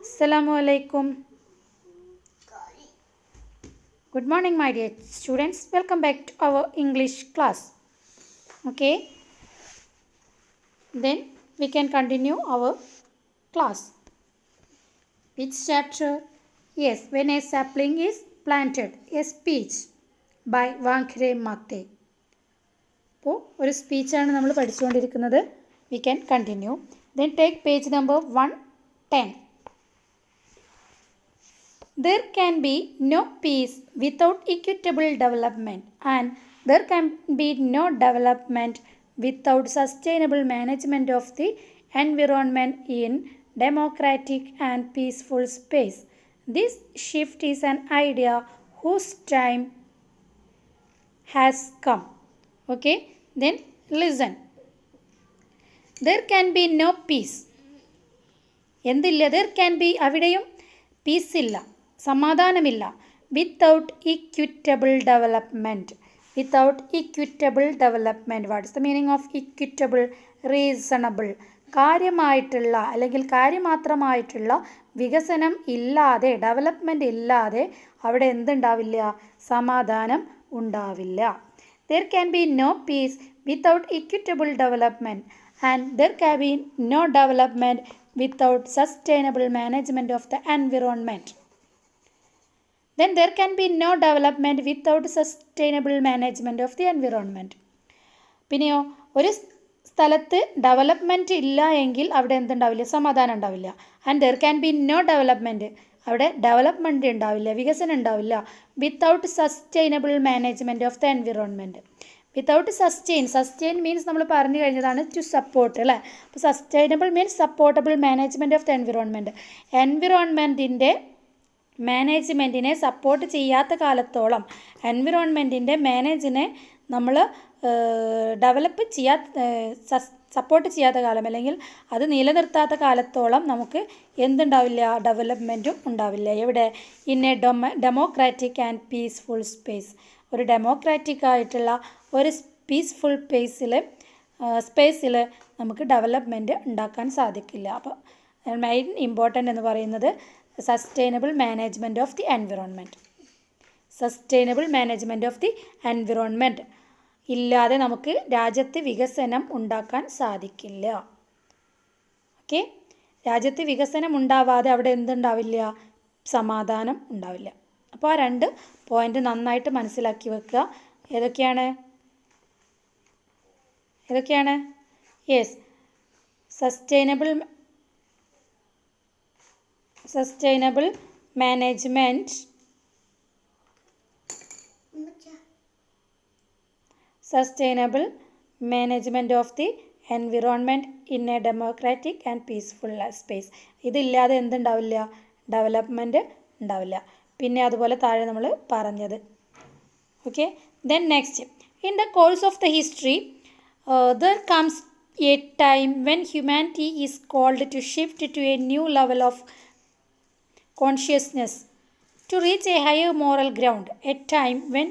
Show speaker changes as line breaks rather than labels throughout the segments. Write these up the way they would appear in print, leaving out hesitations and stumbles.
Assalamu alaikum. Good morning, my dear students. Welcome back to our English class. Okay. Then we can continue our class. Which chapter? Yes, when a sapling is planted. A speech by Wankre Mate. അപ്പോൾ ഒരു സ്പീച്ചാണ് നമ്മൾ പഠിച്ചുകൊണ്ടിരിക്കുന്നത്. We can continue. Then take page number 110. There can be no peace without equitable development, and there can be no development without sustainable management of the environment in democratic and peaceful space. This shift is an idea whose time has come. Okay, then listen. There can be no peace. എന്തില്ല? There can be അവിടെയും piece ഇല്ല, സമാധാനമില്ല. Without equitable development. Without equitable development. What is the meaning of equitable? Reasonable. കാര്യമായിട്ടുള്ള അല്ലെങ്കിൽ കാര്യമാത്രമായിട്ടുള്ള വികസനം ഇല്ലാതെ, development ഇല്ലാതെ അവിടെ എന്തുണ്ടാവില്ല? സമാധാനം ഉണ്ടാവില്ല. There can be no peace without equitable development, and there can be no development without sustainable management of the environment. Then there can be no development without sustainable management of the environment. പിന്നെയോ ഒരു സ്ഥലത്ത് development ഇല്ല എങ്കിൽ അവിടെ എന്തുണ്ടാവില്ല? സമാധാനം ഉണ്ടാവില്ല. And there can be no development. അവിടെ ഡെവലപ്മെൻറ്റ് ഉണ്ടാവില്ല, വികസനം ഉണ്ടാവില്ല. Without sustainable management of the environment. Without sustain means നമ്മൾ പറഞ്ഞു കഴിഞ്ഞതാണ് ടു സപ്പോർട്ട് അല്ലേ. അപ്പോൾ sustainable means supportable management of the environment. എൻവിറോൺമെൻറ്റിൻ്റെ മാനേജ്മെൻറ്റിനെ സപ്പോർട്ട് ചെയ്യാത്ത കാലത്തോളം, എൻവിറോൺമെൻറ്റിൻ്റെ മാനേജിനെ നമ്മൾ ഡെവലപ്പ് സപ്പോർട്ട് ചെയ്യാത്ത കാലം അല്ലെങ്കിൽ അത് നിലനിർത്താത്ത കാലത്തോളം നമുക്ക് എന്തുണ്ടാവില്ല? ഡെവലപ്മെൻറ്റും ഉണ്ടാവില്ല. എവിടെ? In A democratic and peaceful space. ഒരു ഡെമോക്രാറ്റിക് ആയിട്ടുള്ള ഒരു പീസ്ഫുൾ സ്പേസിൽ നമുക്ക് ഡെവലപ്മെൻറ്റ് ഉണ്ടാക്കാൻ സാധിക്കില്ല. അപ്പോൾ മെയിൻ ഇമ്പോർട്ടൻ്റ് എന്ന് പറയുന്നത് sustainable management of the environment. Sustainable management of the environment ഇല്ലാതെ നമുക്ക് രാജ്യത്ത് വികസനം ഉണ്ടാക്കാൻ സാധിക്കില്ല. ഓക്കെ, രാജ്യത്ത് വികസനം ഉണ്ടാവാതെ അവിടെ എന്തുണ്ടാവില്ല? സമാധാനം ഉണ്ടാവില്ല. അപ്പോൾ ആ രണ്ട് പോയിൻ്റ് നന്നായിട്ട് മനസ്സിലാക്കി വെക്കുക. ഏതൊക്കെയാണ്? Yes, sustainable management, sustainable management of the environment in a democratic and peaceful space. ഇതില്ലാതെ എന്തുണ്ടാവില്ല? ഡെവലപ്മെൻറ്റ് ഉണ്ടാവില്ല. പിന്നെ അതുപോലെ താഴെ നമ്മൾ പറഞ്ഞത്. Okay, then next. In the course of the history there comes a time when humanity is called to shift to a new level of consciousness, to reach a higher moral ground, a time when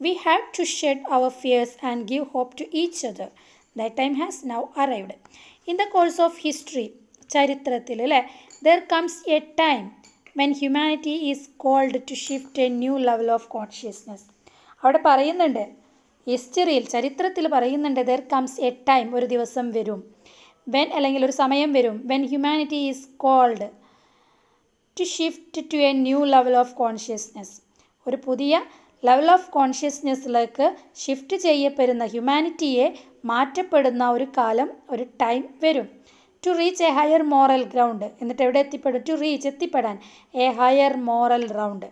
we have to shed our fears and give hope to each other. That time has now arrived. In the course of history, ചരിത്രത്തിൽ അല്ലേ, there comes a time when humanity is called to shift a new level of consciousness. അവിടെ പറയുന്നുണ്ട്, ഹിസ്റ്ററിയിൽ ചരിത്രത്തിൽ പറയുന്നുണ്ട്, there comes a time, ഒരു ദിവസം വരും, when അല്ലെങ്കിൽ ഒരു സമയം വരും, when humanity is called to shift to a new level of consciousness. ഒരു പുതിയ ലെവൽ ഓഫ് കോൺഷ്യസ്നെസ്സിലേക്ക് ഷിഫ്റ്റ് ചെയ്യപ്പെടുന്ന, ഹ്യൂമാനിറ്റിയെ മാറ്റപ്പെടുന്ന ഒരു കാലം, ഒരു ടൈം വരും. To reach a higher moral ground. എന്നിട്ട് എവിടെ എത്തിപ്പെടും? ടു റീച്ച്, എത്തിപ്പെടാൻ. A higher moral ground.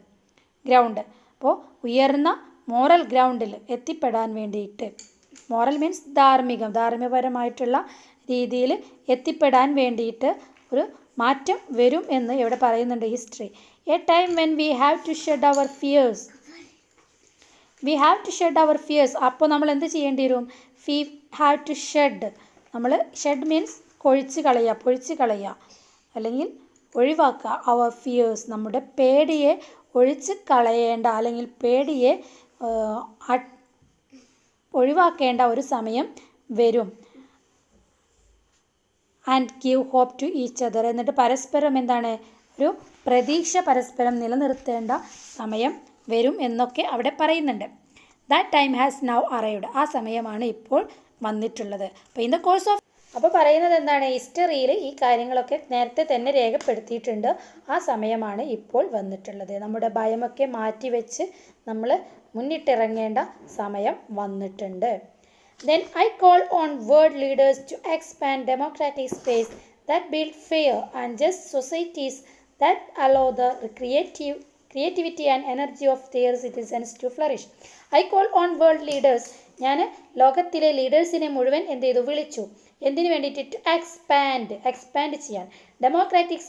അപ്പോൾ ഉയർന്ന മോറൽ ഗ്രൗണ്ടിൽ എത്തിപ്പെടാൻ വേണ്ടിയിട്ട്, മോറൽ മീൻസ് ധാർമ്മികപരമായിട്ടുള്ള രീതിയിൽ എത്തിപ്പെടാൻ വേണ്ടിയിട്ട് ഒരു മാറ്റം വരും എന്ന് ഇവിടെ പറയുന്നുണ്ട് history. A time when we have to shed our fears. We have to shed our fears. അപ്പോൾ നമ്മൾ എന്ത് ചെയ്യേണ്ടി വരും? We have to shed. നമ്മൾ ഷെഡ് മീൻസ് പൊഴിച്ച് കളയുക അല്ലെങ്കിൽ ഒഴിവാക്കുക. അവർ ഫിയേഴ്സ്, നമ്മുടെ പേടിയെ ഒഴിച്ച് കളയേണ്ട അല്ലെങ്കിൽ പേടിയെ ഒഴിവാക്കേണ്ട ഒരു സമയം വരും. And give hope to each other. എന്നിട്ട് പരസ്പരം എന്താണ്? ഒരു പ്രതീക്ഷ പരസ്പരം നിലനിർത്തേണ്ട സമയം വരും എന്നൊക്കെ അവിടെ പറയുന്നുണ്ട്. That time has now arrived. ആ സമയമാണ് ഇപ്പോൾ വന്നിട്ടുള്ളത്. അപ്പോൾ ഇൻ ദ കോഴ്സ് ഓഫ് അപ്പോൾ പറയുന്നത് എന്താണ്, ഹിസ്റ്ററിയിൽ ഈ കാര്യങ്ങളൊക്കെ നേരത്തെ തന്നെ രേഖപ്പെടുത്തിയിട്ടുണ്ട്. ആ സമയമാണ് ഇപ്പോൾ വന്നിട്ടുള്ളത്. നമ്മുടെ ഭയമൊക്കെ മാറ്റിവെച്ച് നമ്മൾ മുന്നിട്ടിറങ്ങേണ്ട സമയം വന്നിട്ടുണ്ട്. Then I call on world leaders to expand democratic space that build fair and just societies that allow the creativity and energy of their citizens to flourish. I call on world leaders. ഞാൻ ലോകത്തിലെ ലീഡേഴ്സിനെ മുഴുവൻ എന്ത് ചെയ്തു, വിളിച്ചു. എന്തിനു വേണ്ടിയിട്ട്? To expand ചെയ്യാൻ. Democratic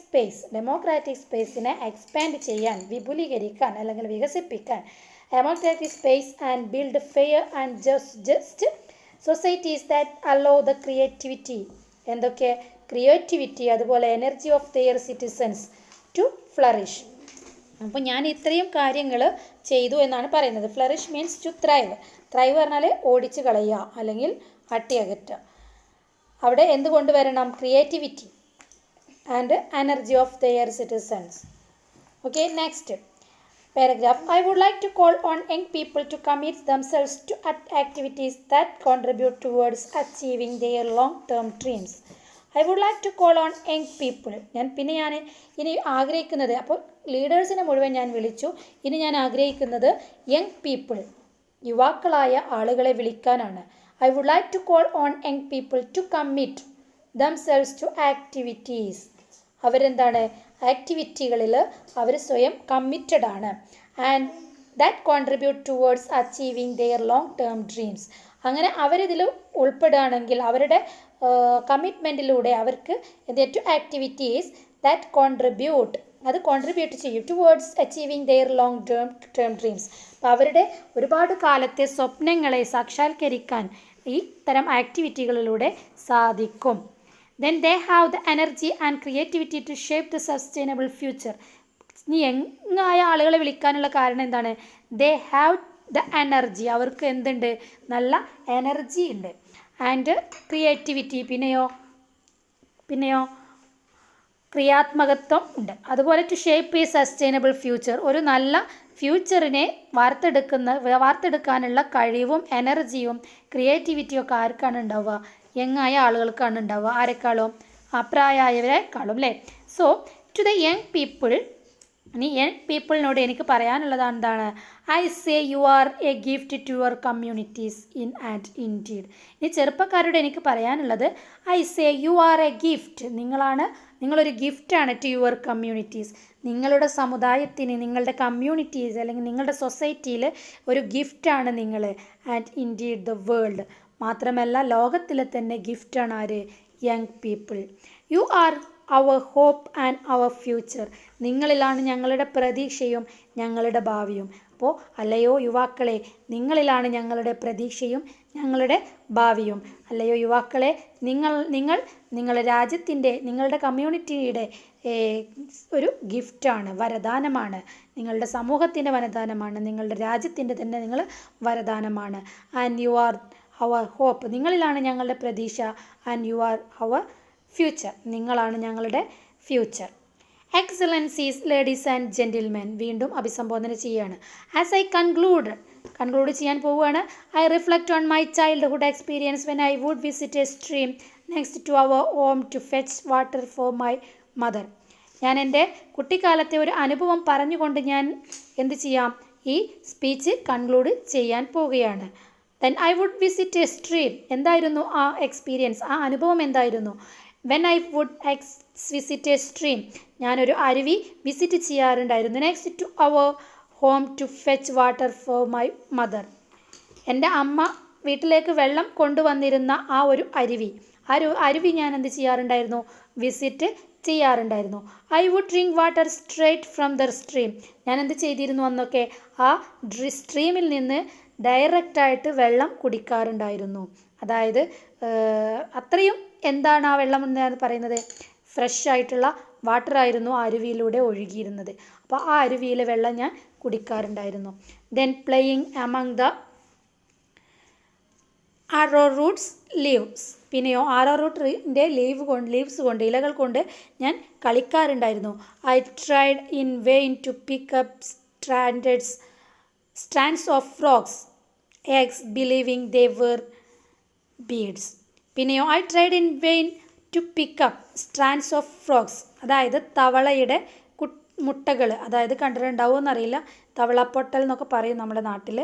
സ്പേസിനെ എക്സ്പാൻഡ് ചെയ്യാൻ, വിപുലീകരിക്കാൻ അല്ലെങ്കിൽ വികസിപ്പിക്കാൻ. Democratic space and build fair and just societies that allow the creativity. എന്തൊക്കെ? ക്രിയേറ്റിവിറ്റി, അതുപോലെ energy of their citizens to flourish. അപ്പോൾ ഞാൻ ഇത്രയും കാര്യങ്ങൾ ചെയ്തു എന്നാണ് പറയുന്നത്. Flourish means to thrive. Thrive പറഞ്ഞാൽ ഓടിച്ച് കളയുക അല്ലെങ്കിൽ അട്ടിയകറ്റുക. അവിടെ എന്ത് കൊണ്ടുവരണം? Creativity and energy of their citizens. Okay, next paragraph. I would like to call on young people to commit themselves to activities that contribute towards achieving their long-term dreams. I would like to call on young people. ഞാൻ ഇനി ആഗ്രഹിക്കുന്നത്, അപ്പോൾ ലീഡേഴ്സിനെ മുഴുവൻ ഞാൻ വിളിച്ചു. ഇനി ഞാൻ ആഗ്രഹിക്കുന്നത് യങ് പീപ്പിൾ, യുവാക്കളായ ആളുകളെ വിളിക്കാനാണ്. I would like to call on young people to commit themselves to activities. അവരെന്താണ്? ആക്ടിവിറ്റികളിൽ അവർ സ്വയം കമ്മിറ്റഡ് ആണ്. And that contribute towards achieving their long term dreams. അങ്ങനെ അവരിതിൽ ഉൾപ്പെടുകയാണെങ്കിൽ അവരുടെ കമ്മിറ്റ്മെൻറ്റിലൂടെ അവർക്ക് ടു ആക്ടിവിറ്റീസ് ദാറ്റ് കോൺട്രിബ്യൂട്ട് ചെയ്യും towards achieving their long term dreams. അപ്പോൾ അവരുടെ ഒരുപാട് കാലത്തെ സ്വപ്നങ്ങളെ സാക്ഷാത്കരിക്കാൻ ഈ തരം ആക്ടിവിറ്റികളിലൂടെ സാധിക്കും. Then they have the energy and creativity to shape the sustainable future. ഇനി യങ്ങായ ആളുകളെ വിളിക്കാനുള്ള കാരണം എന്താണ്? They have the energy. അവർക്ക് എന്തുണ്ട്? നല്ല എനർജി ഉണ്ട്. ആൻഡ് ക്രിയേറ്റിവിറ്റി, പിന്നെയോ ക്രിയാത്മകത്വം ഉണ്ട്. അതുപോലെ to shape a sustainable future. ഒരു നല്ല ഫ്യൂച്ചറിനെ വാർത്തെടുക്കാനുള്ള കഴിവും എനർജിയും ക്രിയേറ്റിവിറ്റിയും ഒക്കെ ആർക്കാണ് ഉണ്ടാവുക? യങ്ങായ ആളുകൾക്കാണ് ഉണ്ടാവുക. ആരെക്കാളും? പ്രായമായവരെക്കാളും അല്ലേ? So to the young people, ഇനി യങ് പീപ്പിളിനോട് എനിക്ക് പറയാനുള്ളത് എന്താണ്? I say you are a gift to your communities in and indeed. ഇനി ചെറുപ്പക്കാരോട് എനിക്ക് പറയാനുള്ളത് I say you are a gift. നിങ്ങളൊരു ഗിഫ്റ്റാണ് ടു യുവർ കമ്മ്യൂണിറ്റീസ്. നിങ്ങളുടെ സമുദായത്തിന്, നിങ്ങളുടെ കമ്മ്യൂണിറ്റീസ് അല്ലെങ്കിൽ നിങ്ങളുടെ സൊസൈറ്റിയിൽ ഒരു ഗിഫ്റ്റാണ് നിങ്ങൾ. And indeed the world. മാത്രമല്ല ലോകത്തിലെ തന്നെ ഗിഫ്റ്റാണ് ആര്? Young people. You are our hope and our future. നിങ്ങളിലാണ് ഞങ്ങളുടെ പ്രതീക്ഷയും ഞങ്ങളുടെ ഭാവിയും. അപ്പോൾ അല്ലയോ യുവാക്കളെ, നിങ്ങളിലാണ് ഞങ്ങളുടെ പ്രതീക്ഷയും ഞങ്ങളുടെ ഭാവിയും. അല്ലയോ യുവാക്കളെ, നിങ്ങളുടെ രാജ്യത്തിൻ്റെ, നിങ്ങളുടെ കമ്മ്യൂണിറ്റിയുടെ ഒരു ഗിഫ്റ്റാണ്, വരദാനമാണ്. നിങ്ങളുടെ സമൂഹത്തിൻ്റെ വരദാനമാണ്, നിങ്ങളുടെ രാജ്യത്തിൻ്റെ തന്നെ നിങ്ങൾ വരദാനമാണ്. And you are our hope. നിങ്ങളിലാണ് ഞങ്ങളുടെ പ്രതീക്ഷ. And you are our future. നിങ്ങളാണ് ഞങ്ങളുടെ future. Excellencies, ladies and gentlemen. വീണ്ടും അഭിസംബോധന ചെയ്യുകയാണ്. ആസ് ഐ കൺക്ലൂഡ് ചെയ്യാൻ പോവുകയാണ്. I reflect on my childhood experience when I would visit a stream next to our home to fetch water for my mother. ഞാൻ എൻ്റെ കുട്ടിക്കാലത്തെ ഒരു അനുഭവം പറഞ്ഞുകൊണ്ട് ഞാൻ എന്ത് ചെയ്യാം? ഈ സ്പീച്ച് കൺക്ലൂഡ് ചെയ്യാൻ പോവുകയാണ്. Then I would visit a stream. എന്തായിരുന്നു ആ എക്സ്പീരിയൻസ്? ആ അനുഭവം എന്തായിരുന്നു? When I would visit a stream. ഞാനൊരു അരുവി വിസിറ്റ് ചെയ്യാറുണ്ടായിരുന്നു. Next to our home to fetch water for my mother. എൻ്റെ അമ്മ വീട്ടിലേക്ക് വെള്ളം കൊണ്ടുവന്നിരുന്ന ആ ഒരു അരുവി ഞാൻ എന്ത് ചെയ്യാറുണ്ടായിരുന്നു? വിസിറ്റ് ചെയ്യാറുണ്ടായിരുന്നു. I would drink water straight from the stream. ഞാൻ എന്ത് ചെയ്തിരുന്നു അന്നൊക്കെ? ആ സ്ട്രീമിൽ നിന്ന് ഡയറക്റ്റായിട്ട് വെള്ളം കുടിക്കാറുണ്ടായിരുന്നു. അതായത് അത്രയും എന്താണ് ആ വെള്ളം എന്ന് പറയുന്നത്? ഫ്രഷ് ആയിട്ടുള്ള വാട്ടർ ആയിരുന്നു ആ അരുവിയിലൂടെ ഒഴുകിയിരുന്നത്. അപ്പോൾ ആ അരുവിയിലെ വെള്ളം ഞാൻ കുടിക്കാറുണ്ടായിരുന്നു. Then playing among the arrow roots leaves. പിന്നെയോ ആരോ റൂട്ടിൻ്റെ ലീവ്സ് കൊണ്ട് ഇലകൾ കൊണ്ട് ഞാൻ കളിക്കാറുണ്ടായിരുന്നു. I tried in vain to pick up strands of frogs eggs believing they were beads. പിന്നെയോ I tried in vain to pick up strands of frogs, അതായത് തവളയുടെ മുട്ടകൾ, അതായത് കണ്ടിട്ടുണ്ടാവുമോ എന്നറിയില്ല, തവളപ്പൊട്ടൽ എന്നൊക്കെ പറയും നമ്മുടെ നാട്ടിൽ.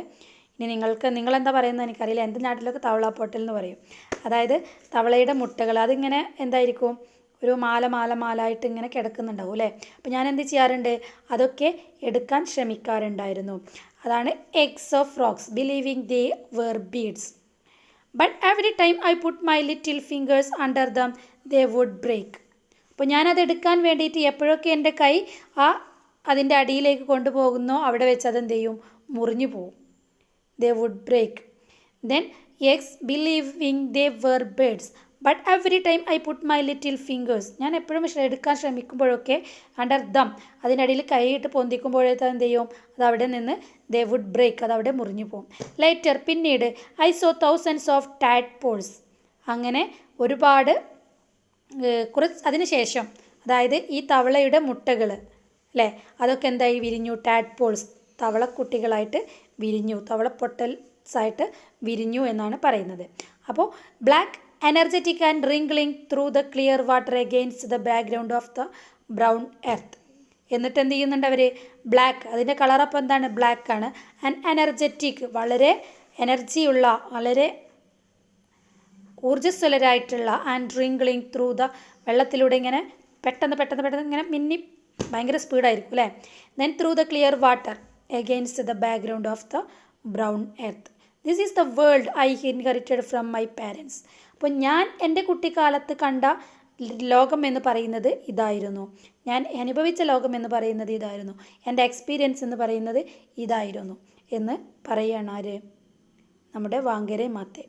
ഇനി നിങ്ങളെന്താ പറയുന്നത് എനിക്കറിയില്ല, എൻ്റെ നാട്ടിലൊക്കെ തവളപ്പൊട്ടൽ എന്ന് പറയും. അതായത് തവളയുടെ മുട്ടകൾ, അതിങ്ങനെ എന്തായിരിക്കും, ഒരു മാലായിട്ട് ഇങ്ങനെ കിടക്കുന്നുണ്ടാവും അല്ലേ. അപ്പോൾ ഞാൻ എന്ത് ചെയ്യാറുണ്ട്, അതൊക്കെ എടുക്കാൻ ശ്രമിക്കാറുണ്ടായിരുന്നു. അതാണ് eggs of frogs believing they were beads. But every time I put my little fingers under them they would break. അപ്പോൾ ഞാനത് എടുക്കാൻ വേണ്ടിയിട്ട് എപ്പോഴൊക്കെ എൻ്റെ കൈ അതിൻ്റെ അടിയിലേക്ക് കൊണ്ടുപോകുന്നോ അവിടെ വെച്ച് അതെന്ത് ചെയ്യും, മുറിഞ്ഞു പോവും. They would break. Then eggs believing they were beads. But every time I put my little fingers, ഞാൻ എപ്പോഴും എടുക്കാൻ ശ്രമിക്കുമ്പോഴൊക്കെ അണ്ടർ ദം, അതിൻ്റെ അടിയിൽ കൈയിട്ട് പൊന്തിക്കുമ്പോഴേക്കും എന്ത് ചെയ്യും, അത് അവിടെ നിന്ന് ദേ വുഡ് ബ്രേക്ക്, അത് അവിടെ മുറിഞ്ഞു പോകും. ലേറ്റർ, പിന്നീട് I so thousands of tadpoles, അങ്ങനെ ഒരുപാട് അതിനുശേഷം, അതായത് ഈ തവളയുടെ മുട്ടകൾ അല്ലേ, അതൊക്കെ എന്തായി വിരിഞ്ഞു, ടാഡ്പോൾസ്, തവളക്കുട്ടികളായിട്ട് വിരിഞ്ഞു, തവളപ്പൊട്ടൽസായിട്ട് വിരിഞ്ഞു എന്നാണ് പറയുന്നത്. അപ്പോൾ black energetic and Ringling through the clear water against the background of the brown earth. എന്നിട്ട് എന്ത് ചെയ്യുന്നുണ്ട് അവർ, ബ്ലാക്ക്, അതിൻ്റെ കളറപ്പം എന്താണ്, ബ്ലാക്ക് ആണ്. ആൻഡ് എനർജറ്റിക്, വളരെ എനർജിയുള്ള, വളരെ ഊർജ്ജസ്വലരായിട്ടുള്ള, ആൻഡ് റിംഗ്ലിംഗ് ത്രൂ ദ, വെള്ളത്തിലൂടെ ഇങ്ങനെ പെട്ടെന്ന് ഇങ്ങനെ മിന്നി ഭയങ്കര സ്പീഡായിരിക്കും അല്ലേ. Then through the clear water against the background of the brown earth. This is the world I inherited from my parents. അപ്പോൾ ഞാൻ എൻ്റെ കുട്ടിക്കാലത്ത് കണ്ട ലോകം എന്ന് പറയുന്നത് ഇതായിരുന്നു, ഞാൻ അനുഭവിച്ച ലോകം എന്ന് പറയുന്നത് ഇതായിരുന്നു, എൻ്റെ എക്സ്പീരിയൻസ് എന്ന് പറയുന്നത് ഇതായിരുന്നു എന്ന് പറയുകയാണ് ആര്, നമ്മുടെ വാങ്കരെ മാത്തേ.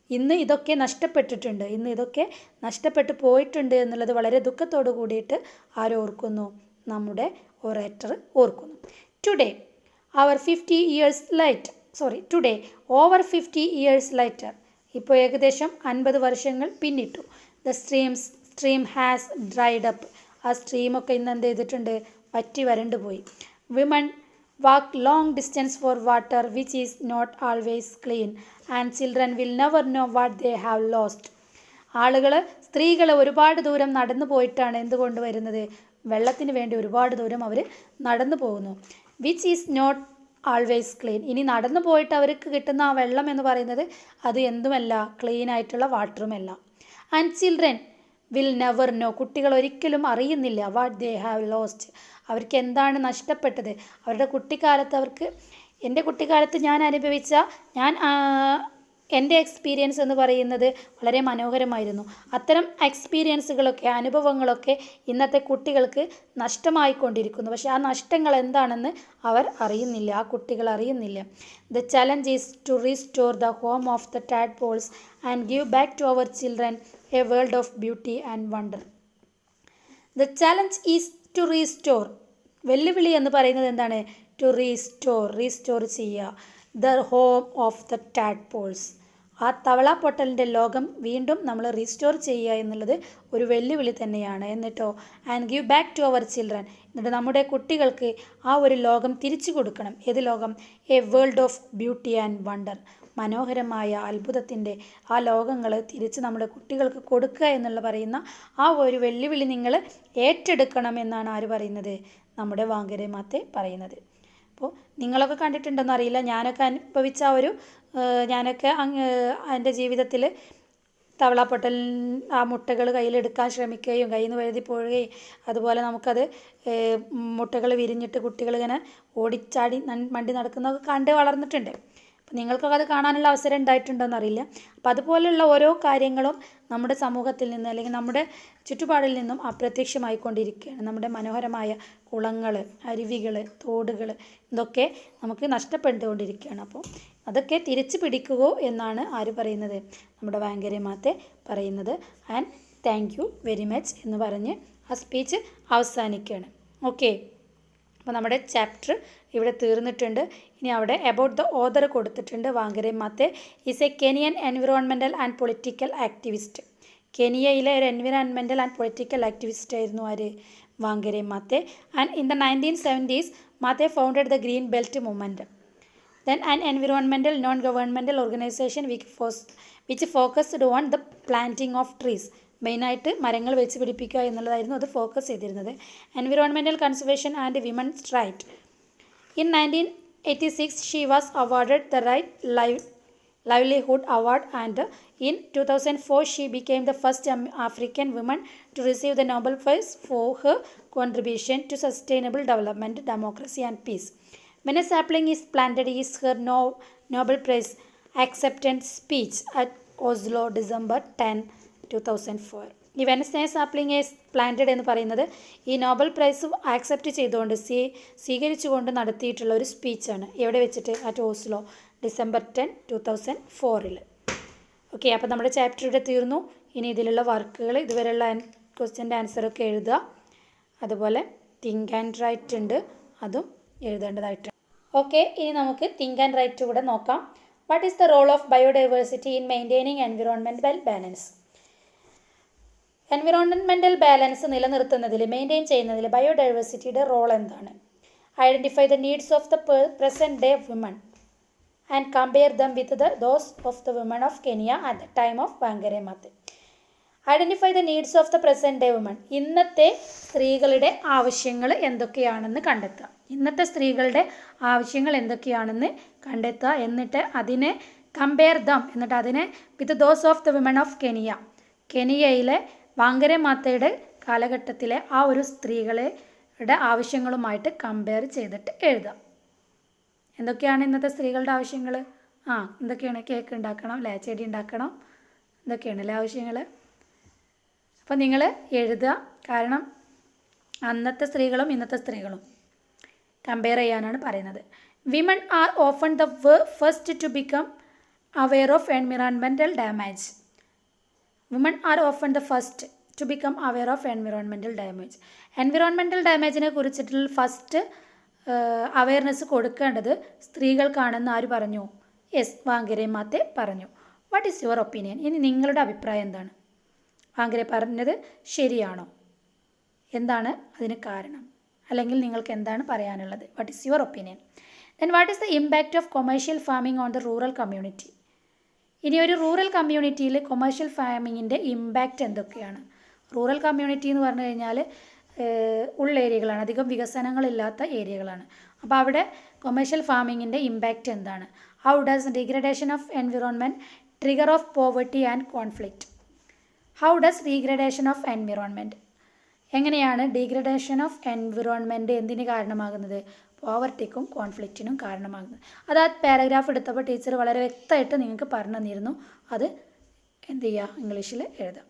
ഇന്ന് ഇതൊക്കെ നഷ്ടപ്പെട്ടിട്ടുണ്ട്, ഇന്ന് ഇതൊക്കെ നഷ്ടപ്പെട്ടു പോയിട്ടുണ്ട് എന്നുള്ളത് വളരെ ദുഃഖത്തോടു കൂടിയിട്ട് ആരോർക്കുന്നു, നമ്മുടെ ഒറേറ്റർ ഓർക്കുന്നു. ടുഡേ ഓവർ 50 years later, ഇപ്പോൾ ഏകദേശം 50 വർഷങ്ങൾ പിന്നിട്ടു. The stream has dried up, ആ സ്ട്രീമൊക്കെ ഇന്ന് എന്ത് ചെയ്തിട്ടുണ്ട്, വറ്റി വരണ്ടു പോയി. Women walk long distance for water which is not always clean and children will never know what they have lost. സ്ത്രീകൾ ഒരുപാട് ദൂരം നടന്നു പോയിട്ടാണ് എന്തുകൊണ്ട് വരുന്നത്, വെള്ളത്തിന് വേണ്ടി ഒരുപാട് ദൂരം അവർ നടന്നു പോകുന്നു. Which is not always clean, ഇനി നടന്നു പോയിട്ട് അവർക്ക് കിട്ടുന്ന ആ വെള്ളം എന്ന് പറയുന്നത് അത് എന്തുമല്ല, ക്ലീൻ ആയിട്ടുള്ള വാട്ടറുമല്ല. And children will never know, കുട്ടികൾ ഒരിക്കലും അറിയുന്നില്ല, വാട്ട് ദേ ഹാവ് ലോസ്റ്റ്, അവർക്ക് എന്താണ് നഷ്ടപ്പെട്ടത്. അവരുടെ കുട്ടിക്കാലത്ത് എൻ്റെ കുട്ടിക്കാലത്ത് ഞാൻ അനുഭവിച്ച എൻ്റെ എക്സ്പീരിയൻസ് എന്ന് പറയുന്നത് വളരെ മനോഹരമായിരുന്നു. അത്തരം എക്സ്പീരിയൻസുകളൊക്കെ, അനുഭവങ്ങളൊക്കെ ഇന്നത്തെ കുട്ടികൾക്ക് നഷ്ടമായിക്കൊണ്ടിരിക്കുന്നു. പക്ഷേ ആ നഷ്ടങ്ങൾ എന്താണെന്ന് അവർ അറിയുന്നില്ല, ആ കുട്ടികൾ അറിയുന്നില്ല. The challenge is to restore the home of the tadpoles and give back to our children a world of beauty and wonder. The challenge is to restore, വെല്ലുവിളി എന്ന് പറയുന്നത് എന്താണ്, ടു റീസ്റ്റോർ ചെയ്യുക. The home of the tadpoles, ആ തവളപ്പൊട്ടലിൻ്റെ ലോകം വീണ്ടും നമ്മൾ റീസ്റ്റോർ ചെയ്യുക എന്നുള്ളത് ഒരു വെല്ലുവിളി തന്നെയാണ്. എന്നിട്ടോ and give back to our children, എന്നിട്ട് നമ്മുടെ കുട്ടികൾക്ക് ആ ഒരു ലോകം തിരിച്ചു കൊടുക്കണം. ഏത് ലോകം, A world of beauty and wonder, മനോഹരമായ അത്ഭുതത്തിൻ്റെ ആ ലോകങ്ങൾ തിരിച്ച് നമ്മുടെ കുട്ടികൾക്ക് കൊടുക്കുക എന്നുള്ള പറയുന്ന ആ ഒരു വെല്ലുവിളി നിങ്ങൾ ഏറ്റെടുക്കണം എന്നാണ് ആര് പറയുന്നത്, നമ്മുടെ വാങ്കരെ മാത്തേ പറയുന്നത്. അപ്പോൾ നിങ്ങളൊക്കെ കണ്ടിട്ടുണ്ടെന്ന് അറിയില്ല, ഞാനൊക്കെ അനുഭവിച്ച ഞാനൊക്കെ എൻ്റെ ജീവിതത്തിൽ തവളപ്പൊട്ടൽ ആ മുട്ടകൾ കയ്യിലെടുക്കാൻ ശ്രമിക്കുകയും കയ്യിൽ നിന്ന് വഴുതി പോവുകയും അതുപോലെ നമുക്കത് മുട്ടകൾ വിരിഞ്ഞിട്ട് കുട്ടികളിങ്ങനെ ഓടിച്ചാടി മണ്ടി നടക്കുന്നതൊക്കെ കണ്ട് വളർന്നിട്ടുണ്ട്. അപ്പോൾ നിങ്ങൾക്കൊക്കെ അത് കാണാനുള്ള അവസരം ഉണ്ടായിട്ടുണ്ടോയെന്ന് അറിയില്ല. അപ്പോൾ അതുപോലെയുള്ള ഓരോ കാര്യങ്ങളും നമ്മുടെ സമൂഹത്തിൽ നിന്ന് അല്ലെങ്കിൽ നമ്മുടെ ചുറ്റുപാടിൽ നിന്നും അപ്രത്യക്ഷമായിക്കൊണ്ടിരിക്കുകയാണ്. നമ്മുടെ മനോഹരമായ കുളങ്ങൾ, അരുവികൾ, തോടുകൾ ഇതൊക്കെ നമുക്ക് നഷ്ടപ്പെട്ടുകൊണ്ടിരിക്കുകയാണ്. അപ്പോൾ അതൊക്കെ തിരിച്ചു പിടിക്കുക എന്നാണ് ആര് പറയുന്നത്, നമ്മുടെ വാങ്കരെ മാത്തേ പറയുന്നത്. And thank you very much എന്ന് പറഞ്ഞ് ആ സ്പീച്ച് അവസാനിക്കുകയാണ്. ഓക്കെ, അപ്പോൾ നമ്മുടെ ചാപ്റ്റർ ഇവിടെ തീർന്നിട്ടുണ്ട്. ഇനി അവിടെ അബൌട്ട് ദ ഓതർ കൊടുത്തിട്ടുണ്ട്. Wangari Maathai is a Kenyan environmental and political activist. കെനിയയിലെ ഒരു എൻവിറോൺമെൻറ്റൽ ആൻഡ് പൊളിറ്റിക്കൽ ആക്ടിവിസ്റ്റ് ആയിരുന്നു ആര്? Wangari Maathai. And in the 1970s Maathai founded the green belt movement. Then an environmental non-governmental organization which focused on the planting of trees. മെയിനായിട്ട് മരങ്ങൾ വെച്ച് പിടിപ്പിക്കുക എന്നുള്ളതായിരുന്നു അത് ഫോക്കസ് ചെയ്തിരുന്നത്. Environmental conservation and women's right. In 1986 she was awarded the right livelihood award and in 2004 she became the first African woman to receive the Nobel Prize for her contribution to sustainable development, democracy and peace. When a sapling is planted is her Nobel Prize acceptance speech at Oslo, December 10, 2004. ഈ Wednesday sapling is planted എന്ന് പറയുന്നത് ഈ Nobel prize accept ചെയ്തുകൊണ്ട് സ്വീകരിച്ചുകൊണ്ട് നടത്തിയിട്ടുള്ള ഒരു സ്പീച്ചാണ്. എവിടെ വെച്ചിട്ട്? At Oslo, December 10, 2004. ഓക്കെ, അപ്പോൾ നമ്മുടെ ചാപ്റ്റർ ഇവിടെ തീർന്നു. ഇനി ഇതിലുള്ള വർക്കുകൾ ഇതുവരെയുള്ള ക്വസ്റ്റ്യൻ്റെ ആൻസറൊക്കെ എഴുതുക. അതുപോലെ തിങ്ക് ആൻഡ് റൈറ്റ് ഉണ്ട്, അതും എഴുതേണ്ടതായിട്ടുണ്ട്. ഓക്കെ, ഇനി നമുക്ക് തിങ്ക് ആൻഡ് റൈറ്റ് കൂടെ നോക്കാം. What is the role of biodiversity in maintaining environmental balance? Environmental balance നിലനിർത്തുന്നതിൽ, മെയിൻറ്റെയിൻ ചെയ്യുന്നതിൽ ബയോഡൈവേഴ്സിറ്റിയുടെ റോൾ എന്താണ്? Identify the needs of the present day women and compare them with those of the women of Kenya at the time of Wangari Maathai. Identify the needs of the present day woman. ഇന്നത്തെ സ്ത്രീകളുടെ ആവശ്യങ്ങൾ എന്തൊക്കെയാണെന്ന് കണ്ടെത്തുക. ഇന്നത്തെ സ്ത്രീകളുടെ ആവശ്യങ്ങൾ എന്തൊക്കെയാണെന്ന് കണ്ടെത്തുക. എന്നിട്ട് അതിനെ കമ്പയർ ദം, എന്നിട്ട് അതിനെ with those of the women of Kenya, കെനിയയിലെ വാങ്കരെ മാത്തയുടെ കാലഘട്ടത്തിലെ ആ ഒരു സ്ത്രീകളുടെ ആവശ്യങ്ങളുമായിട്ട് കമ്പയർ ചെയ്തിട്ട് എഴുതാം. എന്തൊക്കെയാണ് ഇന്നത്തെ സ്ത്രീകളുടെ ആവശ്യങ്ങൾ? എന്തൊക്കെയാണ്? കേക്ക് ഉണ്ടാക്കണം അല്ലേ, ചെടി ഉണ്ടാക്കണം, ഇതൊക്കെയാണല്ലേ ആവശ്യങ്ങൾ. അപ്പോൾ നിങ്ങൾ എഴുതുക. കാരണം അന്നത്തെ സ്ത്രീകളും ഇന്നത്തെ സ്ത്രീകളും കമ്പയർ ചെയ്യാനാണ് പറയുന്നത്. Women are often the first to become aware of environmental damage. Women are often the first to become aware of environmental damage. Environmental ഡാമേജിനെ കുറിച്ചിട്ടുള്ള ഫസ്റ്റ് അവെയർനെസ് കൊടുക്കേണ്ടത് സ്ത്രീകൾക്കാണെന്ന് ആര് പറഞ്ഞു? യെസ്, വാങ്കരെ മാത്തെ പറഞ്ഞു. What is your opinion? ഇനി നിങ്ങളുടെ അഭിപ്രായം എന്താണ്? വാങ്കരെ പറഞ്ഞത് ശരിയാണോ? എന്താണ് അതിന് കാരണം? അല്ലെങ്കിൽ നിങ്ങൾക്ക് എന്താണ് പറയാനുള്ളത്? What is your opinion? Then what is the impact of commercial farming on the rural community? ഇനി ഒരു റൂറൽ കമ്മ്യൂണിറ്റിയിൽ കൊമേഴ്ഷ്യൽ ഫാമിങ്ങിൻ്റെ ഇമ്പാക്റ്റ് എന്തൊക്കെയാണ്? റൂറൽ കമ്മ്യൂണിറ്റി എന്ന് പറഞ്ഞു കഴിഞ്ഞാൽ ഉള്ള ഏരിയകളാണ്, അധികം വികസനങ്ങളില്ലാത്ത ഏരിയകളാണ്. അപ്പോൾ അവിടെ കൊമേഴ്ഷ്യൽ ഫാമിങ്ങിൻ്റെ ഇമ്പാക്റ്റ് എന്താണ്? How does degradation of environment trigger of poverty and conflict? How does degradation of environment, എങ്ങനെയാണ് ഡീഗ്രഡേഷൻ ഓഫ് എൻവിറോൺമെൻറ്റ് എന്തിന് കാരണമാകുന്നത്? പോവർട്ടിക്കും കോൺഫ്ലിക്റ്റിനും കാരണമാകുന്നത്. അത് ആ പാരഗ്രാഫ് എടുത്തപ്പോൾ ടീച്ചർ വളരെ വ്യക്തമായിട്ട് നിങ്ങൾക്ക് പറഞ്ഞു തന്നിരുന്നു. അത് എന്ത് ചെയ്യുക? ഇംഗ്ലീഷിൽ എഴുതാം.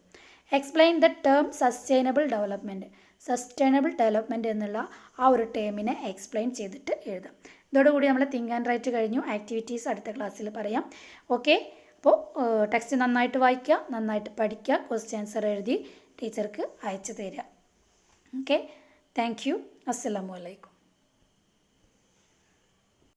Explain the term sustainable development. Sustainable development എന്നുള്ള ആ ഒരു ടേമിനെ എക്സ്പ്ലെയിൻ ചെയ്തിട്ട് എഴുതാം. ഇതോടുകൂടി നമ്മൾ തിങ്ക് ആൻഡ് റൈറ്റ് കഴിഞ്ഞു. ആക്ടിവിറ്റീസ് അടുത്ത ക്ലാസ്സിൽ പറയാം. ഓക്കെ, അപ്പോൾ ടെക്സ്റ്റ് നന്നായിട്ട് വായിക്കുക, നന്നായിട്ട് പഠിക്കുക, ക്വസ്റ്റ്യൻ ആൻസർ എഴുതി ടീച്ചർക്ക് അയച്ചു തരിക. Okay, thank you. അസ്സലാമു അലൈക്കും.